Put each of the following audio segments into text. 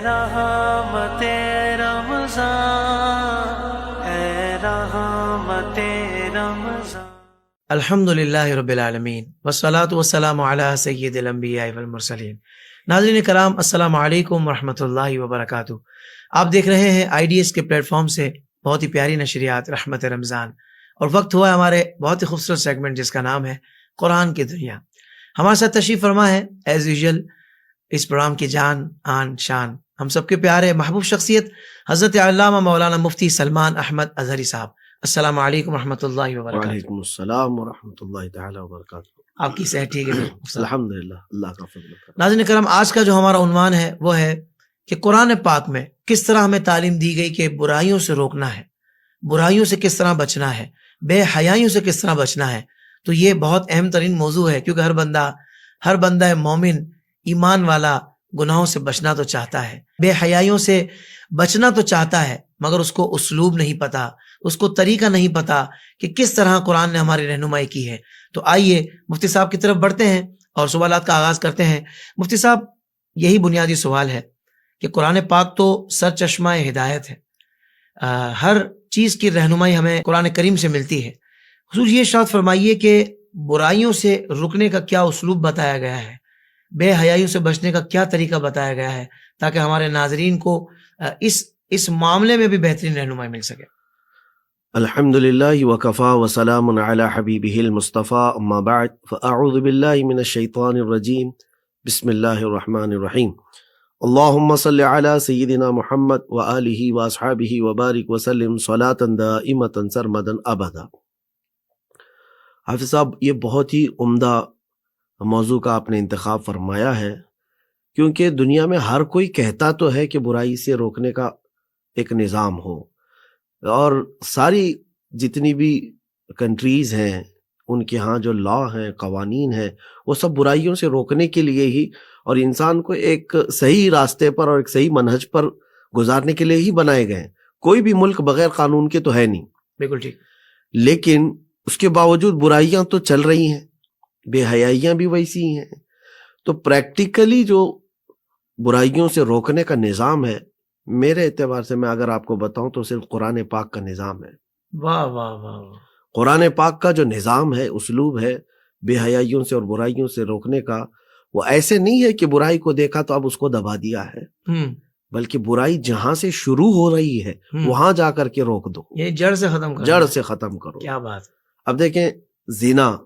رحمت رمضان اے رحمت رمضان۔ الحمدللہ رب العالمین والصلاة والسلام علی سید الانبیاء والمرسلین۔ ناظرین کرام، السلام علیکم ورحمۃ اللہ وبرکاتہ۔ آپ دیکھ رہے ہیں آئی ڈی ایس کے پلیٹ فارم سے بہت ہی پیاری نشریات رحمت رمضان، اور وقت ہوا ہے ہمارے بہت ہی خوبصورت سیگمنٹ جس کا نام ہے قرآن کی دنیا۔ ہمارے ساتھ تشریف فرما ہے ایز یوزول اس پروگرام کی جان آن شان، ہم سب کے پیارے محبوب شخصیت حضرت علامہ مولانا مفتی سلمان احمد اظہری صاحب۔ السلام علیکم ورحمۃ اللہ وبرکاتہ۔ وعلیکم السلام ورحمۃ اللہ تعالی وبرکاتہ۔ آپ کی صحت ٹھیک ہے؟ الحمدللہ، اللہ کا فضل ہے۔ ناظرین کرام، آج کا جو ہمارا عنوان ہے وہ ہے کہ قرآن پاک میں کس طرح ہمیں تعلیم دی گئی کہ برائیوں سے روکنا ہے، برائیوں سے کس طرح بچنا ہے، بے حیائیوں سے کس طرح بچنا ہے۔ تو یہ بہت اہم ترین موضوع ہے، کیونکہ ہر بندہ مومن ایمان والا گناہوں سے بچنا تو چاہتا ہے، بے حیائیوں سے بچنا تو چاہتا ہے، مگر اس کو اسلوب نہیں پتا، اس کو طریقہ نہیں پتا کہ کس طرح قرآن نے ہماری رہنمائی کی ہے۔ تو آئیے مفتی صاحب کی طرف بڑھتے ہیں اور سوالات کا آغاز کرتے ہیں۔ مفتی صاحب، یہی بنیادی سوال ہے کہ قرآن پاک تو سر چشمہ ہدایت ہے، ہر چیز کی رہنمائی ہمیں قرآن کریم سے ملتی ہے۔ حضور یہ ارشاد فرمائیے کہ برائیوں سے رکنے کا کیا اسلوب بتایا گیا ہے، بے حیائیوں سے بچنے کا کیا طریقہ بتایا گیا ہے، تاکہ ہمارے ناظرین کو اس معاملے میں بھی بہترین رہنمائی مل سکے۔ الحمدللہ وکفا وسلام علی حبیبہ المصطفیٰ، اما بعد فاعوذ باللہ من الشیطان الرجیم، بسم اللہ الرحمن الرحیم۔ اللہم صل علی سیدنا محمد وآلہ واصحابہ وبارک وسلم صلاۃ دائمۃ سرمدا ابدا۔ حافظ صاحب، یہ بہت ہی عمدہ موضوع کا آپ نے انتخاب فرمایا ہے، کیونکہ دنیا میں ہر کوئی کہتا تو ہے کہ برائی سے روکنے کا ایک نظام ہو، اور ساری جتنی بھی کنٹریز ہیں ان کے ہاں جو لا ہیں، قوانین ہیں، وہ سب برائیوں سے روکنے کے لیے ہی اور انسان کو ایک صحیح راستے پر اور ایک صحیح منہج پر گزارنے کے لیے ہی بنائے گئے ہیں۔ کوئی بھی ملک بغیر قانون کے تو ہے نہیں۔ بالکل ٹھیک۔ لیکن اس کے باوجود برائیاں تو چل رہی ہیں، بے حیائیاں بھی ویسی ہیں۔ تو پریکٹیکلی جو برائیوں سے روکنے کا نظام ہے، میرے اعتبار سے میں اگر آپ کو بتاؤں تو صرف قرآن پاک کا نظام ہے۔ واہ واہ واہ واہ۔ قرآن پاک کا جو نظام ہے، اسلوب ہے بے حیائیوں سے اور برائیوں سے روکنے کا، وہ ایسے نہیں ہے کہ برائی کو دیکھا تو اب اس کو دبا دیا ہے، بلکہ برائی جہاں سے شروع ہو رہی ہے وہاں جا کر کے روک دو، یہ جڑ سے ختم کرو، جڑ سے ختم کرو۔ کیا بات۔ اب دیکھیں، زنا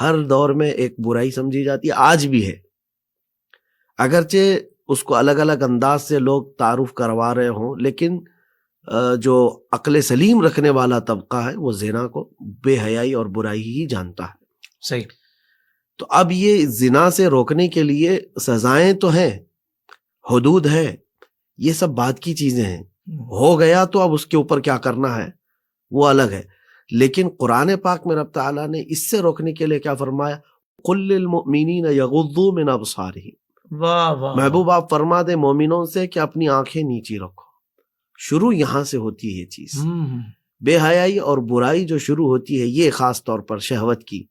ہر دور میں ایک برائی سمجھی جاتی ہے، آج بھی ہے، اگرچہ اس کو الگ الگ انداز سے لوگ تعارف کروا رہے ہوں، لیکن جو عقل سلیم رکھنے والا طبقہ ہے وہ زنا کو بے حیائی اور برائی ہی جانتا ہے۔ صحیح۔ تو اب یہ زنا سے روکنے کے لیے سزائیں تو ہیں، حدود ہے، یہ سب بات کی چیزیں ہیں، ہو گیا تو اب اس کے اوپر کیا کرنا ہے وہ الگ ہے۔ لیکن قرآن پاک میں رب تعالیٰ نے اس سے روکنے کے لیے کیا فرمایا؟ قل للمؤمنین یغضوا من ابصارہم۔ واہ واہ۔ محبوب آپ فرما دیں مومنوں سے کہ اپنی آنکھیں نیچی رکھو۔ شروع یہاں سے ہوتی ہے یہ چیز، بے حیائی اور برائی جو شروع ہوتی ہے یہ خاص طور پر شہوت کی،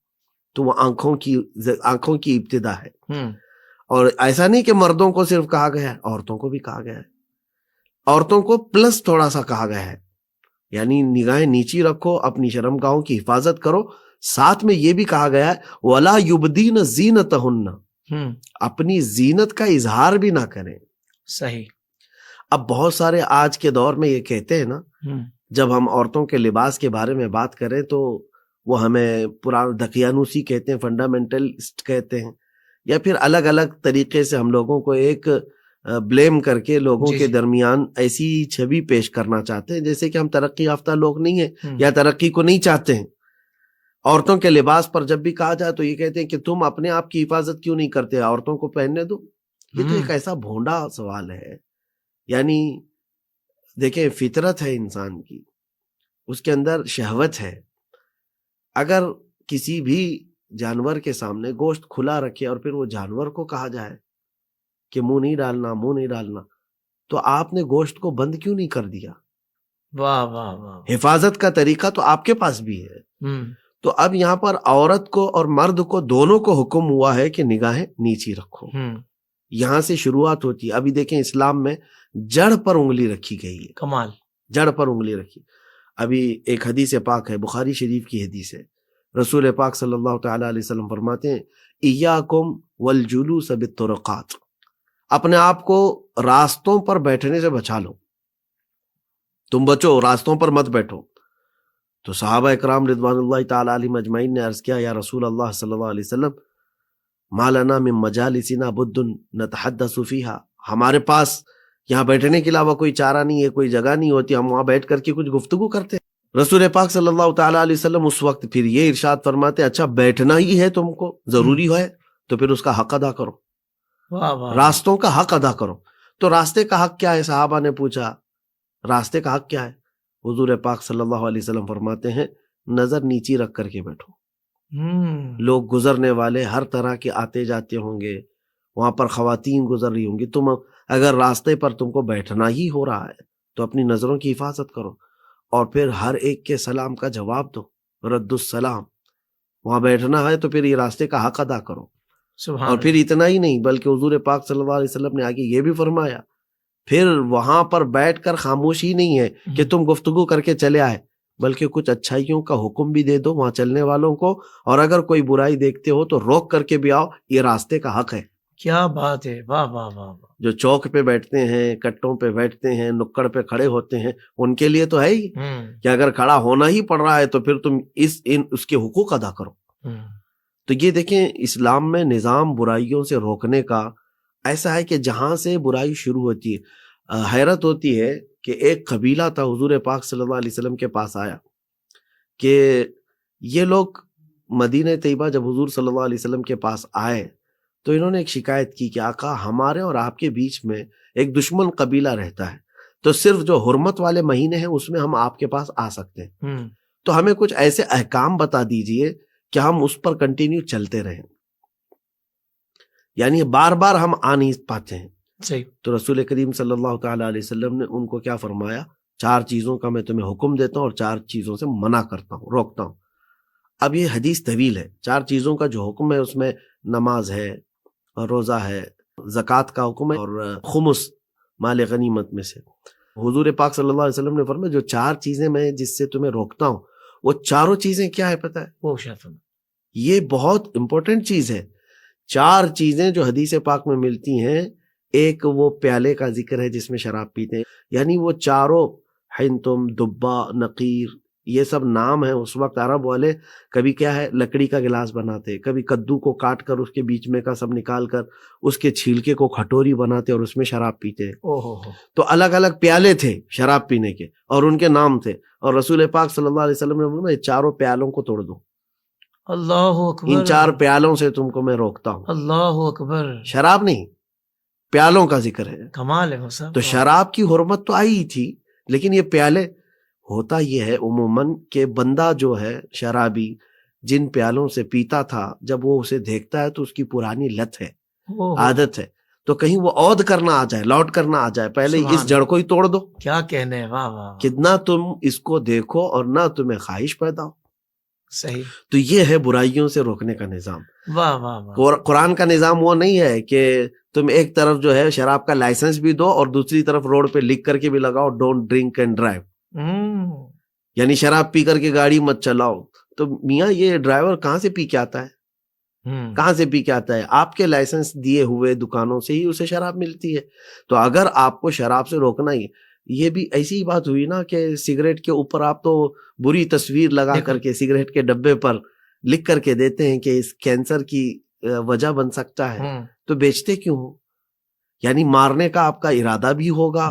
تو وہ آنکھوں کی ابتدا ہے۔ اور ایسا نہیں کہ مردوں کو صرف کہا گیا ہے، عورتوں کو بھی کہا گیا ہے، عورتوں کو پلس تھوڑا سا کہا گیا ہے، یعنی نگاہیں نیچی رکھو، اپنی شرمگاہوں کی حفاظت کرو۔ ساتھ میں یہ بھی کہا گیا ہے وَلَا يُبْدِينَ زِينَتَهُنَّ، اپنی زینت کا اظہار بھی نہ کریں۔ صحیح۔ اب بہت سارے آج کے دور میں یہ کہتے ہیں نا، جب ہم عورتوں کے لباس کے بارے میں بات کریں تو وہ ہمیں پرانا دقیانوسی کہتے ہیں، فنڈامنٹلسٹ کہتے ہیں، یا پھر الگ الگ طریقے سے ہم لوگوں کو ایک بلیم کر کے لوگوں کے درمیان ایسی چھوی پیش کرنا چاہتے ہیں جیسے کہ ہم ترقی یافتہ لوگ نہیں ہیں یا ترقی کو نہیں چاہتے ہیں۔ عورتوں کے لباس پر جب بھی کہا جائے تو یہ کہتے ہیں کہ تم اپنے آپ کی حفاظت کیوں نہیں کرتے، عورتوں کو پہننے دو۔ یہ تو ایک ایسا بھونڈا سوال ہے۔ یعنی دیکھیں، فطرت ہے انسان کی، اس کے اندر شہوت ہے، اگر کسی بھی جانور کے سامنے گوشت کھلا رکھے اور پھر وہ جانور کو کہا جائے کہ منہ نہیں ڈالنا، منہ نہیں ڈالنا، تو آپ نے گوشت کو بند کیوں نہیں کر دیا؟ واہ واہ واہ۔ حفاظت کا طریقہ تو آپ کے پاس بھی ہے۔ تو اب یہاں پر عورت کو اور مرد کو دونوں کو حکم ہوا ہے کہ نگاہیں نیچی رکھو۔ یہاں سے شروعات ہوتی ہے. ابھی دیکھیں اسلام میں جڑ پر انگلی رکھی گئی ہے, کمال. جڑ پر انگلی رکھی. ابھی ایک حدیث پاک ہے, بخاری شریف کی حدیث ہے, رسول پاک صلی اللہ تعالی علیہ وسلم فرماتے ہیں ایاکم والجلوس بالطرقات, اپنے آپ کو راستوں پر بیٹھنے سے بچا لو, تم بچو, راستوں پر مت بیٹھو. تو صحابہ اکرام رضوان اللہ تعالی علیہم اجمعین نے عرض کیا یا رسول اللہ صلی اللہ علیہ وسلم ما لنا من مجالسنا بد نتحدث فیہا, ہمارے پاس یہاں بیٹھنے کے علاوہ کوئی چارہ نہیں ہے, کوئی جگہ نہیں ہوتی, ہم وہاں بیٹھ کر کے کچھ گفتگو کرتے ہیں. رسول پاک صلی اللہ تعالی علیہ وسلم اس وقت پھر یہ ارشاد فرماتے اچھا بیٹھنا ہی ہے تم کو, ضروری ہے تو پھر اس کا حق ادا کرو, واہ واہ. راستوں کا حق ادا کرو. تو راستے کا حق کیا ہے؟ صحابہ نے پوچھا راستے کا حق کیا ہے؟ حضور پاک صلی اللہ علیہ وسلم فرماتے ہیں نظر نیچی رکھ کر کے بیٹھو. لوگ گزرنے والے ہر طرح کے آتے جاتے ہوں گے, وہاں پر خواتین گزر رہی ہوں گی, تم اگر راستے پر تم کو بیٹھنا ہی ہو رہا ہے تو اپنی نظروں کی حفاظت کرو, اور پھر ہر ایک کے سلام کا جواب دو, رد السلام. وہاں بیٹھنا ہے تو پھر یہ راستے کا حق ادا کرو. اور پھر اتنا ہی نہیں بلکہ حضور پاک صلی اللہ علیہ وسلم نے آگے یہ بھی فرمایا پھر وہاں پر بیٹھ کر خاموشی نہیں ہے کہ تم گفتگو کر کے چلے آئے, بلکہ کچھ اچھائیوں کا حکم بھی دے دو وہاں چلنے والوں کو, اور اگر کوئی برائی دیکھتے ہو تو روک کر کے بھی آؤ, یہ راستے کا حق ہے. کیا بات ہے, واہ واہ واہ. جو چوک پہ بیٹھتے ہیں, کٹوں پہ بیٹھتے ہیں, نکڑ پہ کھڑے ہوتے ہیں, ان کے لیے تو ہے ہی کہ اگر کھڑا ہونا ہی پڑ رہا ہے تو پھر تم اس کے حقوق ادا کرو. تو یہ دیکھیں اسلام میں نظام برائیوں سے روکنے کا ایسا ہے کہ جہاں سے برائی شروع ہوتی ہے. حیرت ہوتی ہے کہ ایک قبیلہ تھا حضور پاک صلی اللہ علیہ وسلم کے پاس آیا کہ یہ لوگ مدینہ طیبہ جب حضور صلی اللہ علیہ وسلم کے پاس آئے تو انہوں نے ایک شکایت کی کہ آقا ہمارے اور آپ کے بیچ میں ایک دشمن قبیلہ رہتا ہے, تو صرف جو حرمت والے مہینے ہیں اس میں ہم آپ کے پاس آ سکتے ہیں, تو ہمیں کچھ ایسے احکام بتا دیجئے کہ ہم اس پر کنٹینیو چلتے رہیں, یعنی بار بار ہم آ نہیں پاتے ہیں. صحیح. تو رسول کریم صلی اللہ تعالی علیہ وسلم نے ان کو کیا فرمایا, 4 چیزوں کا میں تمہیں حکم دیتا ہوں اور 4 چیزوں سے منع کرتا ہوں, روکتا ہوں. اب یہ حدیث طویل ہے. 4 چیزوں کا جو حکم ہے اس میں نماز ہے, روزہ ہے, زکوٰۃ کا حکم ہے, اور خمس مال غنیمت میں سے. حضور پاک صلی اللہ علیہ وسلم نے فرمایا جو 4 چیزیں میں جس سے تمہیں روکتا ہوں وہ چاروں چیزیں کیا ہے پتہ ہے؟ وہ شرف. یہ بہت امپورٹنٹ چیز ہے. 4 چیزیں جو حدیث پاک میں ملتی ہیں, ایک وہ پیالے کا ذکر ہے جس میں شراب پیتے ہیں, یعنی وہ چاروں حنتم, دبا, نقیر, یہ سب نام ہیں. اس وقت عرب والے کبھی کیا ہے لکڑی کا گلاس بناتے, کبھی کدو کو کاٹ کر اس کے بیچ میں کا سب نکال کر اس کے چھلکے کو کھٹوری بناتے اور اس میں شراب پیتے. تو الگ الگ پیالے تھے شراب پینے کے اور ان کے نام تھے, اور رسول پاک صلی اللہ علیہ وسلم نے فرمایا 4 پیالوں کو توڑ دو. اللہ اکبر. ان 4 پیالوں سے تم کو میں روکتا ہوں. اللہ اکبر. شراب نہیں, پیالوں کا ذکر ہے. کمال ہے صاحب. تو شراب کی حرمت تو آئی ہی تھی, لیکن یہ پیالے, ہوتا یہ ہے عموماً کہ بندہ جو ہے شرابی جن پیالوں سے پیتا تھا جب وہ اسے دیکھتا ہے تو اس کی پرانی لت ہے, عادت ہے, تو کہیں وہ عود کرنا آ جائے, لوٹ کرنا آ جائے, پہلے اس جڑ کو ہی توڑ دو. کیا کہنے, واہ واہ. کتنا تم اس کو دیکھو اور نہ تمہیں خواہش پیدا ہو. صحیح. تو یہ ہے برائیوں سے روکنے کا نظام. واہ واہ واہ. قرآن کا نظام وہ نہیں ہے کہ تم ایک طرف جو ہے شراب کا لائسنس بھی دو اور دوسری طرف روڈ پہ لکھ کر کے بھی لگاؤ ڈونٹ ڈرنک اینڈ ڈرائیو, یعنی شراب پی کر کے گاڑی مت چلاؤ. تو میاں یہ ڈرائیور کہاں سے پی کے آتا ہے, کہاں سے پی کے آتا ہے؟ آپ کے لائسنس دیے ہوئے دکانوں سے ہی اسے شراب ملتی ہے. تو اگر آپ کو شراب سے روکنا ہی, یہ بھی ایسی ہی بات ہوئی نا کہ سگریٹ کے اوپر آپ تو بری تصویر لگا کر کے سگریٹ کے ڈبے پر لکھ کر کے دیتے ہیں کہ اس کینسر کی وجہ بن سکتا ہے, تو بیچتے کیوں ہو؟ یعنی مارنے کا آپ کا ارادہ بھی ہوگا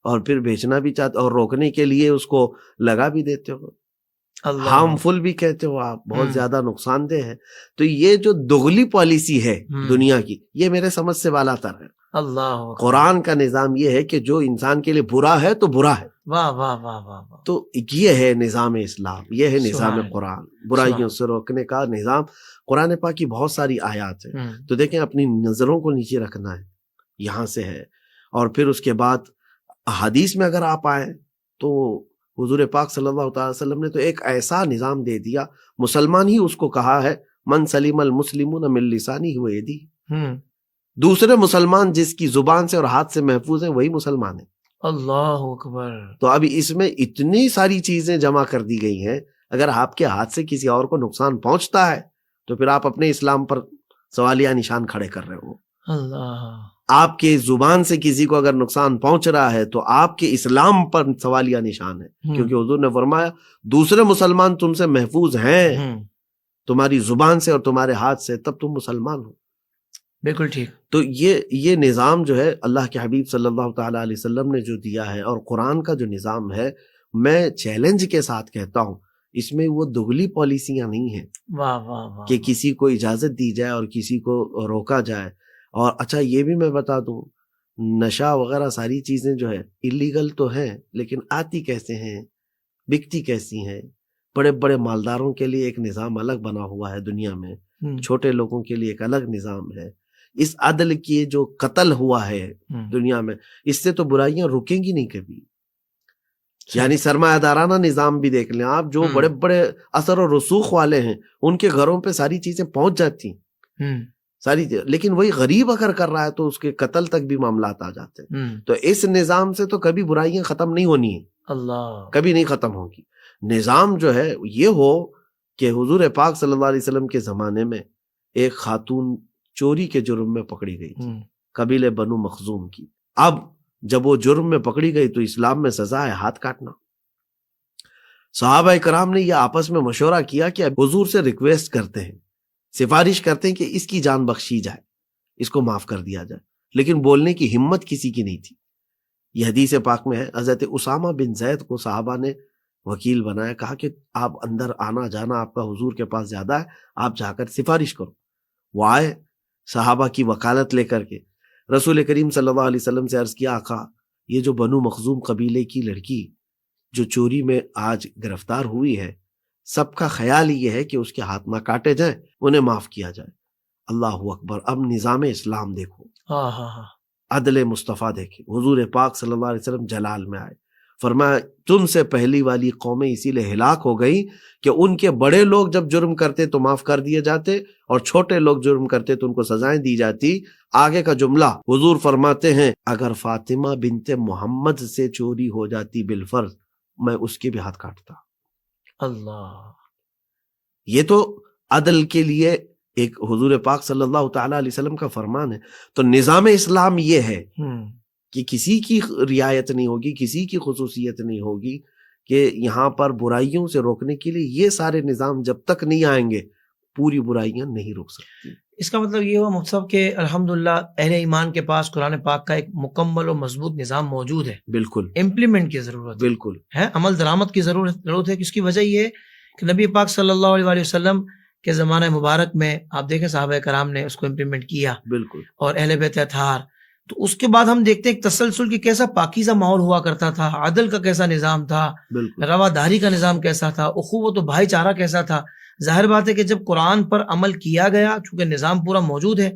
اور پھر بیچنا بھی چاہتے اور روکنے کے لیے اس کو لگا بھی دیتے ہو. ہارمفل بھی کہتے ہو آپ, بہت زیادہ نقصان دہ ہے. تو یہ جو دغلی پالیسی ہے دنیا کی, یہ میرے سمجھ سے بالا تر ہے. اللہ. قرآن کا نظام یہ ہے کہ جو انسان کے لیے برا ہے تو برا ہے. واہ واہ واہ واہ. تو یہ ہے نظام اسلام, یہ ہے نظام قرآن, برائیوں سے روکنے کا نظام. قرآن پاک کی بہت ساری آیات ہیں, تو دیکھیں اپنی نظروں کو نیچے رکھنا ہے, یہاں سے ہے. اور پھر اس کے بعد حدیث میں اگر آپ آئیں تو حضور پاک صلی اللہ تعالی وسلم نے تو ایک ایسا نظام دے دیا, مسلمان ہی اس کو کہا ہے من سلیم المسلمون من لسانہ و یدیہ, دوسرے مسلمان جس کی زبان سے اور ہاتھ سے محفوظ ہیں وہی مسلمان ہیں. اللہ اکبر. تو اب اس میں اتنی ساری چیزیں جمع کر دی گئی ہیں. اگر آپ کے ہاتھ سے کسی اور کو نقصان پہنچتا ہے تو پھر آپ اپنے اسلام پر سوالیہ نشان کھڑے کر رہے ہو. اللہ. آپ کے زبان سے کسی کو اگر نقصان پہنچ رہا ہے تو آپ کے اسلام پر سوالیہ نشان ہے. کیونکہ حضور نے فرمایا دوسرے مسلمان تم سے محفوظ ہیں تمہاری زبان سے اور تمہارے ہاتھ سے، تب تم مسلمان ہو. بالکل ٹھیک. تو یہ نظام جو ہے اللہ کے حبیب صلی اللہ تعالیٰ علیہ وسلم نے جو دیا ہے اور قرآن کا جو نظام ہے، میں چیلنج کے ساتھ کہتا ہوں اس میں وہ دگلی پالیسیاں نہیں ہیں. واہ واہ واہ. کہ کسی کو اجازت دی جائے اور کسی کو روکا جائے. اور اچھا یہ بھی میں بتا دوں، نشہ وغیرہ ساری چیزیں جو ہے اللیگل تو ہیں، لیکن آتی کیسے ہیں، بکتی کیسی ہیں. بڑے بڑے مالداروں کے لیے ایک نظام الگ بنا ہوا ہے دنیا میں، چھوٹے لوگوں کے لیے ایک الگ نظام ہے. اس عدل کی جو قتل ہوا ہے دنیا میں، اس سے تو برائیاں رکیں گی نہیں کبھی. یعنی سرمایہ دارانہ نظام بھی دیکھ لیں آپ، جو بڑے بڑے اثر و رسوخ والے ہیں ان کے گھروں پہ ساری چیزیں پہنچ جاتی ہیں ساری چیزیں، لیکن وہی غریب اگر کر رہا ہے تو اس کے قتل تک بھی معاملات آ جاتے ہیں. تو اس نظام سے تو کبھی برائیاں ختم نہیں ہونی ہیں. اللہ. کبھی نہیں ختم ہوگی. نظام جو ہے یہ ہو کہ حضور پاک صلی اللہ علیہ وسلم کے زمانے میں ایک خاتون چوری کے جرم میں پکڑی گئی تھی، قبیلے بنو مخزوم کی. اب جب وہ جرم میں پکڑی گئی تو اسلام میں سزا ہے ہاتھ کاٹنا. صحابہ کرام نے یہ آپس میں مشورہ کیا کہ حضور سے ریکویسٹ کرتے ہیں، سفارش کرتے ہیں کہ اس کی جان بخشی جائے، اس کو معاف کر دیا جائے. لیکن بولنے کی ہمت کسی کی نہیں تھی. یہ حدیث پاک میں ہے، حضرت اسامہ بن زید کو صحابہ نے وکیل بنایا، کہا کہ آپ اندر آنا جانا آپ کا حضور کے پاس زیادہ ہے، آپ جا کر سفارش کرو. وہ آئے صحابہ کی وکالت لے کر کے رسول کریم صلی اللہ علیہ وسلم سے عرض کیا، آقا یہ جو بنو مخزوم قبیلے کی لڑکی جو چوری میں آج گرفتار ہوئی ہے، سب کا خیال یہ ہے کہ اس کے ہاتھ نہ کاٹے جائیں، انہیں معاف کیا جائے. اللہ اکبر. اب نظام اسلام دیکھو، عدل مصطفیٰ دیکھیں. حضور پاک صلی اللہ علیہ وسلم جلال میں آئے، فرمایا تم سے پہلی والی قومیں اسی لیے ہلاک ہو گئی کہ ان کے بڑے لوگ جب جرم کرتے تو معاف کر دیے جاتے اور چھوٹے لوگ جرم کرتے تو ان کو سزائیں دی جاتی. آگے کا جملہ حضور فرماتے ہیں اگر فاطمہ بنت محمد سے چوری ہو جاتی بالفرض میں اس کے بھی ہاتھ کاٹتا. اللہ. یہ تو عدل کے لیے ایک حضور پاک صلی اللہ تعالی علیہ وسلم کا فرمان ہے. تو نظام اسلام یہ ہے کہ کسی کی رعایت نہیں ہوگی، کسی کی خصوصیت نہیں ہوگی، کہ یہاں پر برائیوں سے روکنے کے لیے یہ سارے نظام جب تک نہیں آئیں گے پوری برائیاں نہیں روک سکتی. اس کا مطلب یہ ہوا مفتی صاحب کہ الحمدللہ اہل ایمان کے پاس قرآن پاک کا ایک مکمل و مضبوط نظام موجود ہے. بالکل. امپلیمنٹ کی ضرورت بالکل ہے، عمل درآمد کی ضرورت ہے. اس کی وجہ یہ ہے کہ نبی پاک صلی اللہ علیہ وسلم کے زمانہ مبارک میں آپ دیکھیں صحابہ کرام نے اس کو امپلیمنٹ کیا. بالکل. اور اہل بیت اطہار. تو اس کے بعد ہم دیکھتے ہیں تسلسل کی کیسا پاکیزہ ماحول ہوا کرتا تھا، عدل کا کیسا نظام تھا، رواداری کا نظام کیسا تھا، اخوت و بھائی چارہ کیسا تھا. ظاہر بات ہے کہ جب قرآن پر عمل کیا گیا، چونکہ نظام پورا موجود ہے،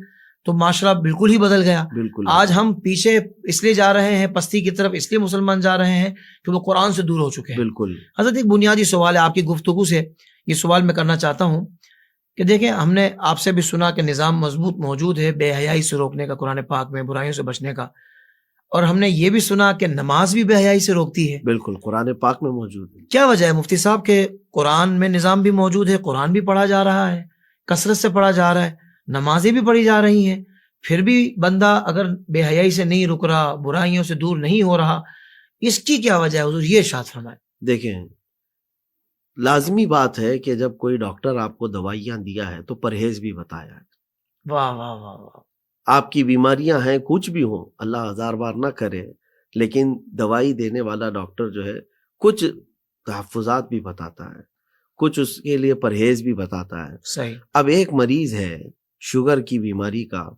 تو معاشرہ بالکل ہی بدل گیا. آج ہم پیچھے اس لیے جا رہے ہیں، پستی کی طرف اس لیے مسلمان جا رہے ہیں کہ وہ قرآن سے دور ہو چکے ہیں. بالکل. حضرت ایک بنیادی سوال ہے آپ کی گفتگو سے، یہ سوال میں کرنا چاہتا ہوں کہ دیکھیں ہم نے آپ سے بھی سنا کہ نظام مضبوط موجود ہے بے حیائی سے روکنے کا قرآن پاک میں، برائیوں سے بچنے کا، اور ہم نے یہ بھی سنا کہ نماز بھی بے حیائی سے روکتی ہے. بالکل قرآن پاک میں موجود ہے. کیا وجہ ہے مفتی صاحب کہ قرآن میں نظام بھی موجود ہے، قرآن بھی پڑھا جا رہا ہے، کثرت سے پڑھا جا رہا ہے، نمازیں بھی پڑھی جا رہی ہیں، پھر بھی بندہ اگر بے حیائی سے نہیں رک رہا، برائیوں سے دور نہیں ہو رہا، اس کی کیا وجہ ہے حضور؟ یہ ارشاد فرمائیں. دیکھیں لازمی بات ہے کہ جب کوئی ڈاکٹر آپ کو دوائیاں دیا ہے تو پرہیز بھی بتایا ہے. واہ واہ واہ واہ. آپ کی بیماریاں ہیں کچھ بھی ہوں، اللہ ہزار بار نہ کرے، لیکن دوائی دینے والا ڈاکٹر جو ہے کچھ تحفظات بھی بتاتا ہے، کچھ اس کے لیے پرہیز بھی بتاتا ہے. صحیح. اب ایک مریض ہے شوگر کی بیماری کا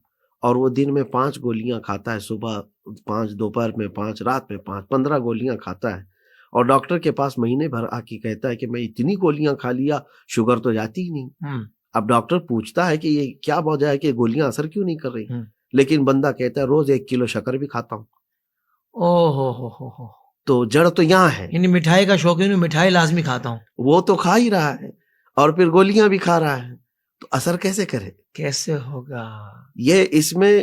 اور وہ دن میں 5 گولیاں کھاتا ہے، صبح 5، دوپہر میں 5، رات میں 5، 15 گولیاں کھاتا ہے، اور ڈاکٹر کے پاس مہینے بھر آ کے کہتا ہے کہ میں اتنی گولیاں کھا لیا شوگر تو جاتی ہی نہیں. اب ڈاکٹر پوچھتا ہے کہ یہ کیا وجہ ہے کہ گولیاں اثر کیوں نہیں کر رہی، لیکن بندہ کہتا ہے روز 1 کلو شکر بھی کھاتا ہوں. او تو جڑ تو یہاں ہے، یعنی مٹھائی کا شوقین ہوں، مٹھائی لازمی کھاتا ہوں. وہ تو کھا ہی رہا ہے اور پھر گولیاں بھی کھا رہا ہے، تو اثر کیسے کرے، کیسے ہوگا؟ یہ اس میں